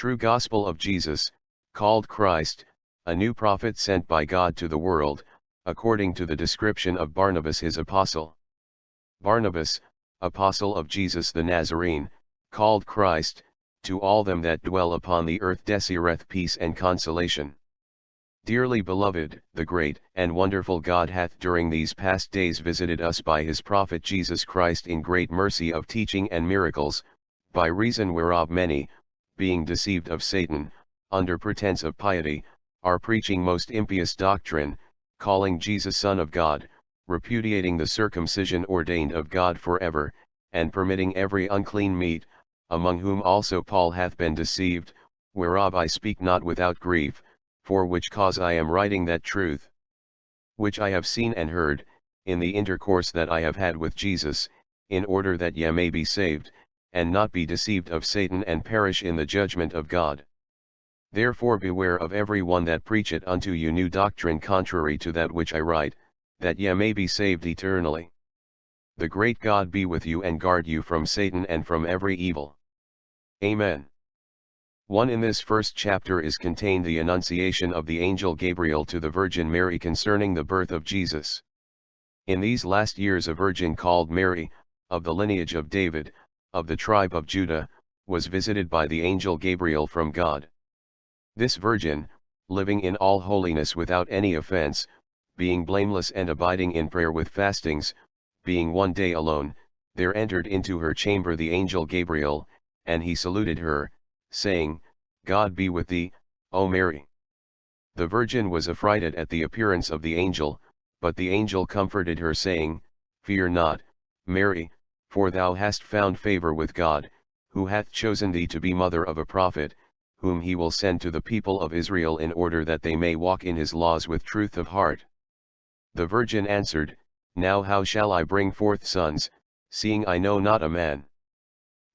True Gospel of Jesus, called Christ, a new prophet sent by God to the world, according to the description of Barnabas his apostle. Barnabas, apostle of Jesus the Nazarene, called Christ, to all them that dwell upon the earth desireth peace and consolation. Dearly beloved, the great and wonderful God hath during these past days visited us by his prophet Jesus Christ in great mercy of teaching and miracles, by reason whereof many, being deceived of Satan, under pretense of piety, are preaching most impious doctrine, calling Jesus Son of God, repudiating the circumcision ordained of God forever, and permitting every unclean meat, among whom also Paul hath been deceived, whereof I speak not without grief, for which cause I am writing that truth, which I have seen and heard, in the intercourse that I have had with Jesus, in order that ye may be saved, and not be deceived of Satan and perish in the judgment of God. Therefore beware of every one that preacheth unto you new doctrine contrary to that which I write, that ye may be saved eternally. The great God be with you and guard you from Satan and from every evil. Amen. 1. In this first chapter is contained the annunciation of the angel Gabriel to the Virgin Mary concerning the birth of Jesus. In these last years a virgin called Mary, of the lineage of David, of the tribe of Judah, was visited by the angel Gabriel from God. This virgin, living in all holiness without any offense, being blameless and abiding in prayer with fastings, being one day alone, there entered into her chamber the angel Gabriel, and he saluted her, saying, God be with thee, O Mary. The virgin was affrighted at the appearance of the angel, but the angel comforted her saying, Fear not, Mary, for thou hast found favor with God, who hath chosen thee to be mother of a prophet, whom he will send to the people of Israel in order that they may walk in his laws with truth of heart. The virgin answered, Now how shall I bring forth sons, seeing I know not a man?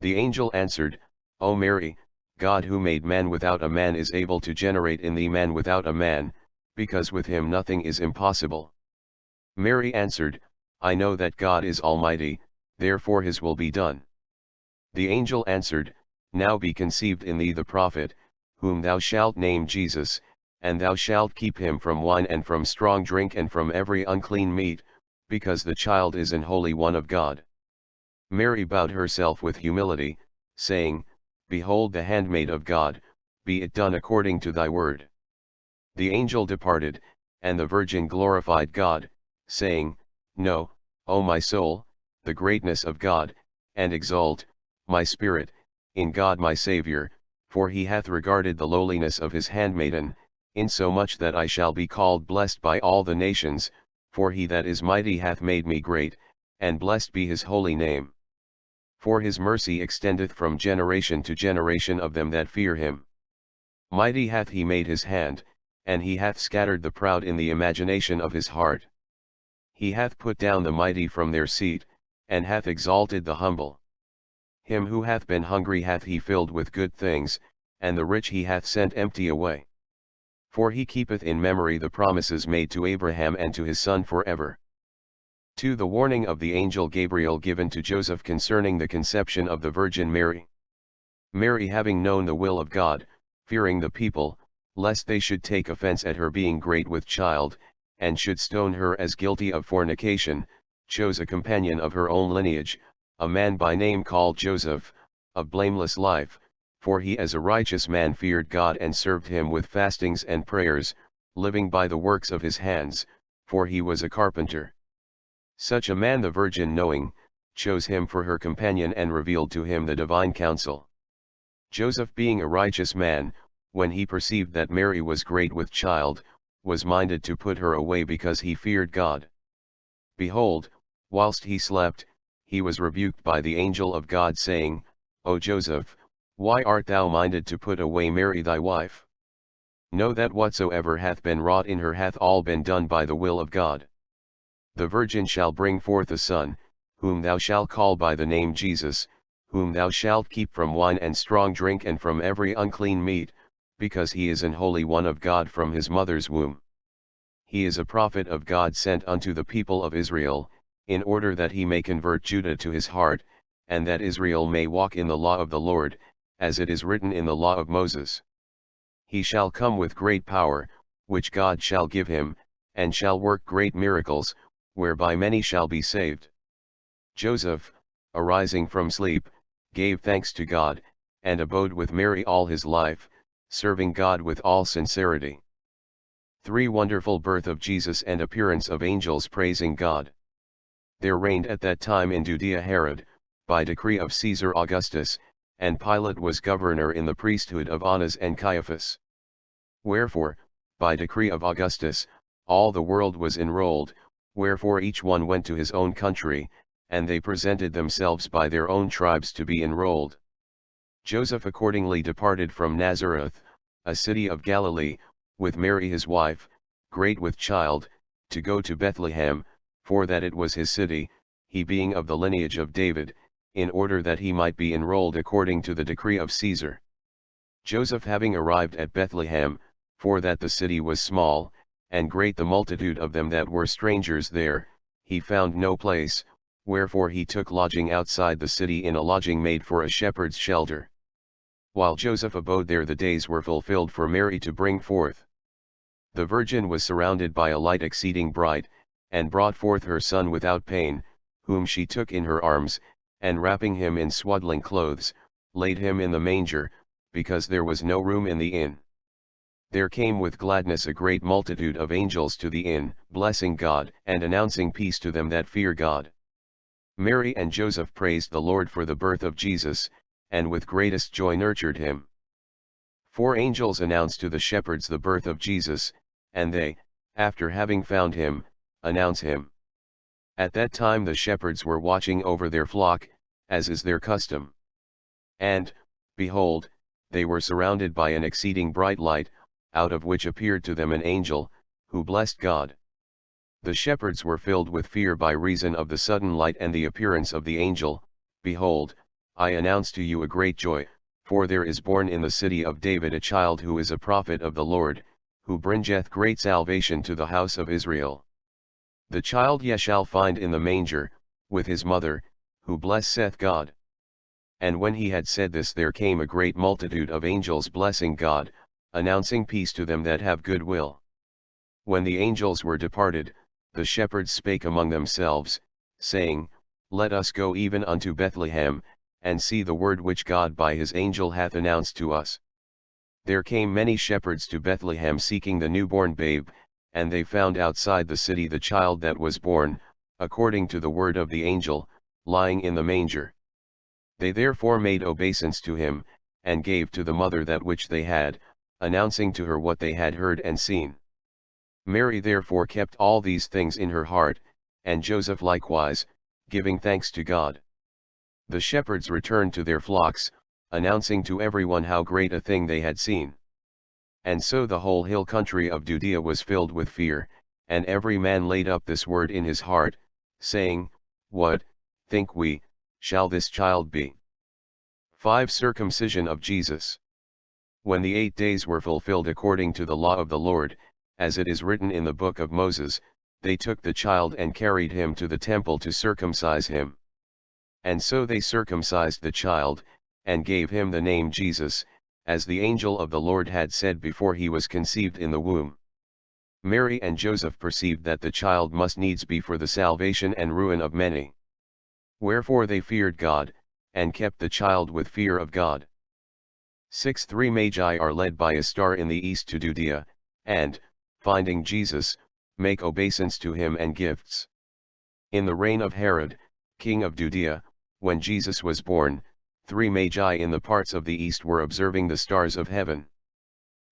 The angel answered, O Mary, God who made man without a man is able to generate in thee man without a man, because with him nothing is impossible. Mary answered, I know that God is almighty, therefore his will be done. The angel answered, Now be conceived in thee the prophet, whom thou shalt name Jesus, and thou shalt keep him from wine and from strong drink and from every unclean meat, because the child is an holy one of God. Mary bowed herself with humility, saying, Behold the handmaid of God, be it done according to thy word. The angel departed, and the virgin glorified God, saying, Know, O my soul, the greatness of God, and exult, my spirit, in God my Saviour, for he hath regarded the lowliness of his handmaiden, insomuch that I shall be called blessed by all the nations, for he that is mighty hath made me great, and blessed be his holy name. For his mercy extendeth from generation to generation of them that fear him. Mighty hath he made his hand, and he hath scattered the proud in the imagination of his heart. He hath put down the mighty from their seat, and hath exalted the humble. Him who hath been hungry hath he filled with good things, and the rich he hath sent empty away. For he keepeth in memory the promises made to Abraham and to his son forever. 2. The warning of the angel Gabriel given to Joseph concerning the conception of the Virgin Mary. Mary, having known the will of God, fearing the people, lest they should take offense at her being great with child, and should stone her as guilty of fornication, chose a companion of her own lineage, a man by name called Joseph, of blameless life, for he as a righteous man feared God and served him with fastings and prayers, living by the works of his hands, for he was a carpenter. Such a man the Virgin knowing, chose him for her companion and revealed to him the divine counsel. Joseph being a righteous man, when he perceived that Mary was great with child, was minded to put her away because he feared God. Behold, whilst he slept, he was rebuked by the angel of God saying, O Joseph, why art thou minded to put away Mary thy wife? Know that whatsoever hath been wrought in her hath all been done by the will of God. The virgin shall bring forth a son, whom thou shalt call by the name Jesus, whom thou shalt keep from wine and strong drink and from every unclean meat, because he is an holy one of God from his mother's womb. He is a prophet of God sent unto the people of Israel, in order that he may convert Judah to his heart, and that Israel may walk in the law of the Lord, as it is written in the law of Moses. He shall come with great power, which God shall give him, and shall work great miracles, whereby many shall be saved. Joseph, arising from sleep, gave thanks to God, and abode with Mary all his life, serving God with all sincerity. 3. Wonderful birth of Jesus and appearance of angels praising God. There reigned at that time in Judea Herod, by decree of Caesar Augustus, and Pilate was governor in the priesthood of Annas and Caiaphas. Wherefore, by decree of Augustus, all the world was enrolled, wherefore each one went to his own country, and they presented themselves by their own tribes to be enrolled. Joseph accordingly departed from Nazareth, a city of Galilee, with Mary his wife, great with child, to go to Bethlehem, for that it was his city, he being of the lineage of David, in order that he might be enrolled according to the decree of Caesar. Joseph having arrived at Bethlehem, for that the city was small, and great the multitude of them that were strangers there, he found no place, wherefore he took lodging outside the city in a lodging made for a shepherd's shelter. While Joseph abode there, the days were fulfilled for Mary to bring forth. The virgin was surrounded by a light exceeding bright, and brought forth her son without pain, whom she took in her arms, and wrapping him in swaddling clothes, laid him in the manger, because there was no room in the inn. There came with gladness a great multitude of angels to the inn, blessing God, and announcing peace to them that fear God. Mary and Joseph praised the Lord for the birth of Jesus, and with greatest joy nurtured him. 4 angels announced to the shepherds the birth of Jesus, and they, after having found him, announce him. At that time the shepherds were watching over their flock, as is their custom. And, behold, they were surrounded by an exceeding bright light, out of which appeared to them an angel, who blessed God. The shepherds were filled with fear by reason of the sudden light and the appearance of the angel. Behold, I announce to you a great joy, for there is born in the city of David a child who is a prophet of the Lord, who bringeth great salvation to the house of Israel. The child ye shall find in the manger, with his mother, who blesseth God. And when he had said this, there came a great multitude of angels blessing God, announcing peace to them that have good will. When the angels were departed, the shepherds spake among themselves, saying, Let us go even unto Bethlehem, and see the word which God by his angel hath announced to us. There came many shepherds to Bethlehem seeking the newborn babe, and they found outside the city the child that was born, according to the word of the angel, lying in the manger. They therefore made obeisance to him, and gave to the mother that which they had, announcing to her what they had heard and seen. Mary therefore kept all these things in her heart, and Joseph likewise, giving thanks to God. The shepherds returned to their flocks, announcing to everyone how great a thing they had seen. And so the whole hill country of Judea was filled with fear, and every man laid up this word in his heart, saying, What, think we, shall this child be? 5. Circumcision of Jesus. When the 8 days were fulfilled according to the law of the Lord, as it is written in the book of Moses, they took the child and carried him to the temple to circumcise him. And so they circumcised the child, and gave him the name Jesus, as the angel of the Lord had said before he was conceived in the womb. Mary and Joseph perceived that the child must needs be for the salvation and ruin of many. Wherefore they feared God, and kept the child with fear of God. 6. 3 Magi are led by a star in the east to Judea, and, finding Jesus, make obeisance to him and gifts. In the reign of Herod, king of Judea, when Jesus was born, 3 Magi in the parts of the east were observing the stars of heaven.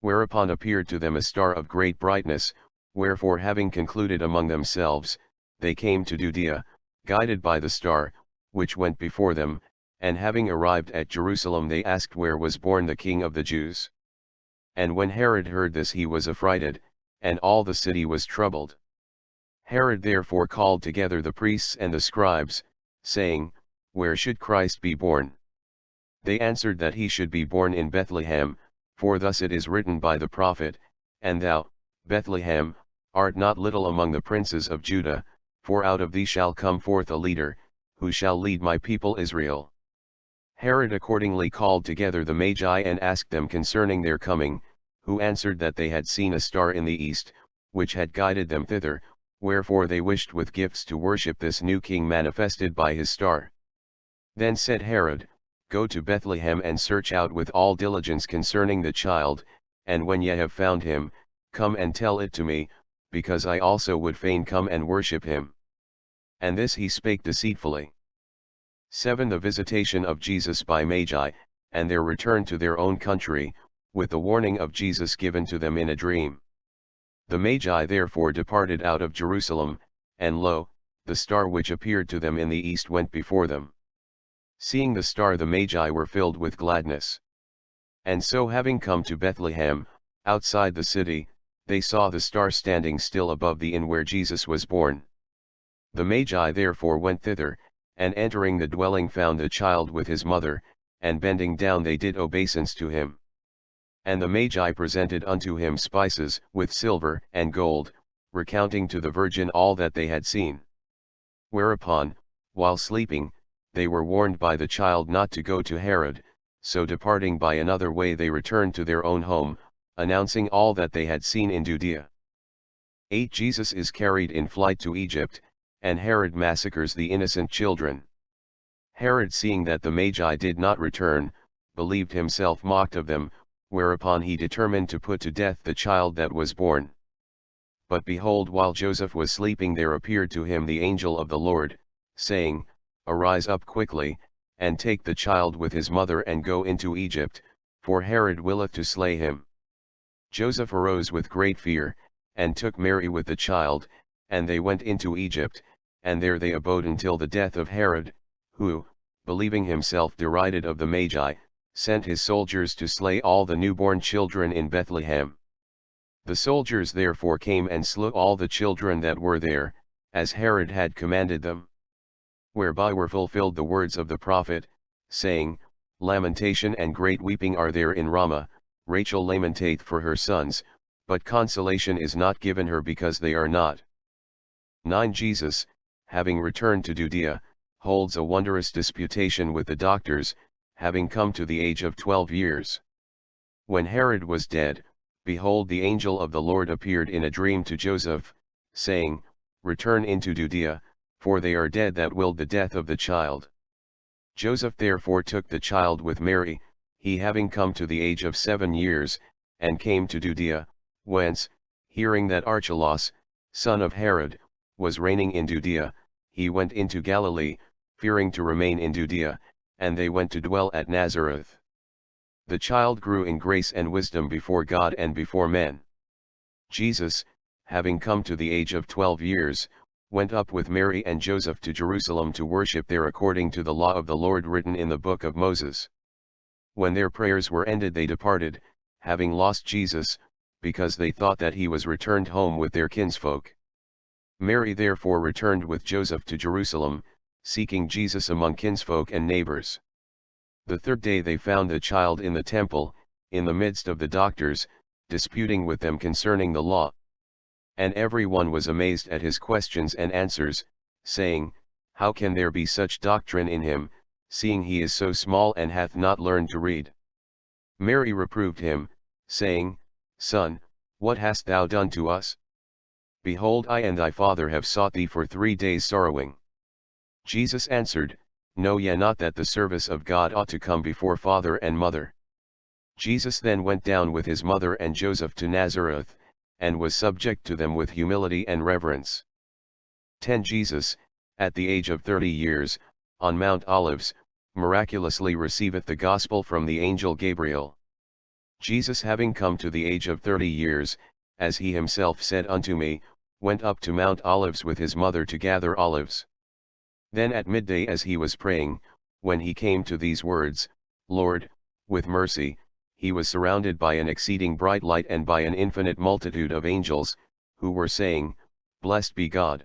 Whereupon appeared to them a star of great brightness, wherefore having concluded among themselves, they came to Judea, guided by the star, which went before them, and having arrived at Jerusalem they asked where was born the King of the Jews. And when Herod heard this he was affrighted, and all the city was troubled. Herod therefore called together the priests and the scribes, saying, Where should Christ be born? They answered that he should be born in Bethlehem, for thus it is written by the prophet, And thou, Bethlehem, art not little among the princes of Judah, for out of thee shall come forth a leader, who shall lead my people Israel. Herod accordingly called together the Magi and asked them concerning their coming, who answered that they had seen a star in the east, which had guided them thither, wherefore they wished with gifts to worship this new king manifested by his star. Then said Herod, Go to Bethlehem and search out with all diligence concerning the child, and when ye have found him, come and tell it to me, because I also would fain come and worship him. And this he spake deceitfully. 7. The visitation of Jesus by Magi, and their return to their own country, with the warning of Jesus given to them in a dream. The Magi therefore departed out of Jerusalem, and lo, the star which appeared to them in the east went before them. Seeing the star, the Magi were filled with gladness. And so having come to Bethlehem, outside the city, they saw the star standing still above the inn where Jesus was born. The Magi therefore went thither, and entering the dwelling found the child with his mother, and bending down they did obeisance to him. And the Magi presented unto him spices with silver and gold, recounting to the virgin all that they had seen. Whereupon, while sleeping, they were warned by the child not to go to Herod, so departing by another way they returned to their own home, announcing all that they had seen in Judea. 8. Jesus is carried in flight to Egypt, and Herod massacres the innocent children. Herod, seeing that the Magi did not return, believed himself mocked of them, whereupon he determined to put to death the child that was born. But behold, while Joseph was sleeping, there appeared to him the angel of the Lord, saying, Arise up quickly, and take the child with his mother and go into Egypt, for Herod willeth to slay him. Joseph arose with great fear, and took Mary with the child, and they went into Egypt, and there they abode until the death of Herod, who, believing himself derided of the Magi, sent his soldiers to slay all the newborn children in Bethlehem. The soldiers therefore came and slew all the children that were there, as Herod had commanded them. Whereby were fulfilled the words of the prophet, saying, Lamentation and great weeping are there in Ramah, Rachel lamenteth for her sons, but consolation is not given her because they are not. 9. Jesus, having returned to Judea, holds a wondrous disputation with the doctors, having come to the age of 12 years. When Herod was dead, behold, the angel of the Lord appeared in a dream to Joseph, saying, Return into Judea, for they are dead that willed the death of the child. Joseph therefore took the child with Mary, he having come to the age of 7 years, and came to Judea, whence, hearing that Archelaus, son of Herod, was reigning in Judea, he went into Galilee, fearing to remain in Judea, and they went to dwell at Nazareth. The child grew in grace and wisdom before God and before men. Jesus, having come to the age of 12 years, went up with Mary and Joseph to Jerusalem to worship there according to the law of the Lord written in the book of Moses. When their prayers were ended they departed, having lost Jesus, because they thought that he was returned home with their kinsfolk. Mary therefore returned with Joseph to Jerusalem, seeking Jesus among kinsfolk and neighbors. The third day they found the child in the temple, in the midst of the doctors, disputing with them concerning the law. And every one was amazed at his questions and answers, saying, How can there be such doctrine in him, seeing he is so small and hath not learned to read? Mary reproved him, saying, Son, what hast thou done to us? Behold, I and thy father have sought thee for 3 days sorrowing. Jesus answered, Know ye not that the service of God ought to come before father and mother? Jesus then went down with his mother and Joseph to Nazareth, and was subject to them with humility and reverence. 10. Jesus, at the age of 30 years, on Mount Olives, miraculously receiveth the gospel from the angel Gabriel. Jesus, having come to the age of 30 years, as he himself said unto me, went up to Mount Olives with his mother to gather olives. Then at midday as he was praying, when he came to these words, Lord, with mercy, he was surrounded by an exceeding bright light and by an infinite multitude of angels, who were saying, Blessed be God.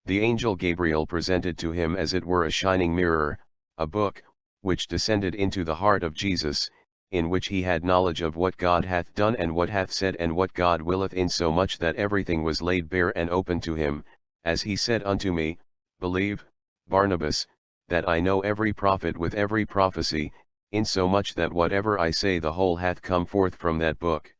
The angel Gabriel presented to him as it were a shining mirror, a book, which descended into the heart of Jesus, in which he had knowledge of what God hath done and what hath said and what God willeth, insomuch that everything was laid bare and open to him, as he said unto me, Believe, Barnabas, that I know every prophet with every prophecy, insomuch that whatever I say the whole hath come forth from that book.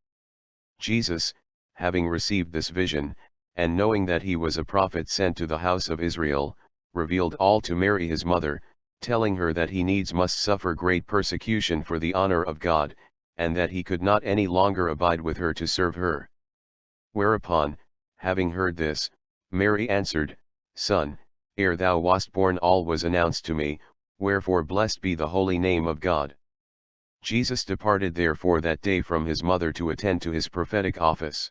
Jesus, having received this vision, and knowing that he was a prophet sent to the house of Israel, revealed all to Mary his mother, telling her that he needs must suffer great persecution for the honor of God, and that he could not any longer abide with her to serve her. Whereupon, having heard this, Mary answered, Son, ere thou wast born all was announced to me, wherefore blessed be the holy name of God. Jesus departed therefore that day from his mother to attend to his prophetic office.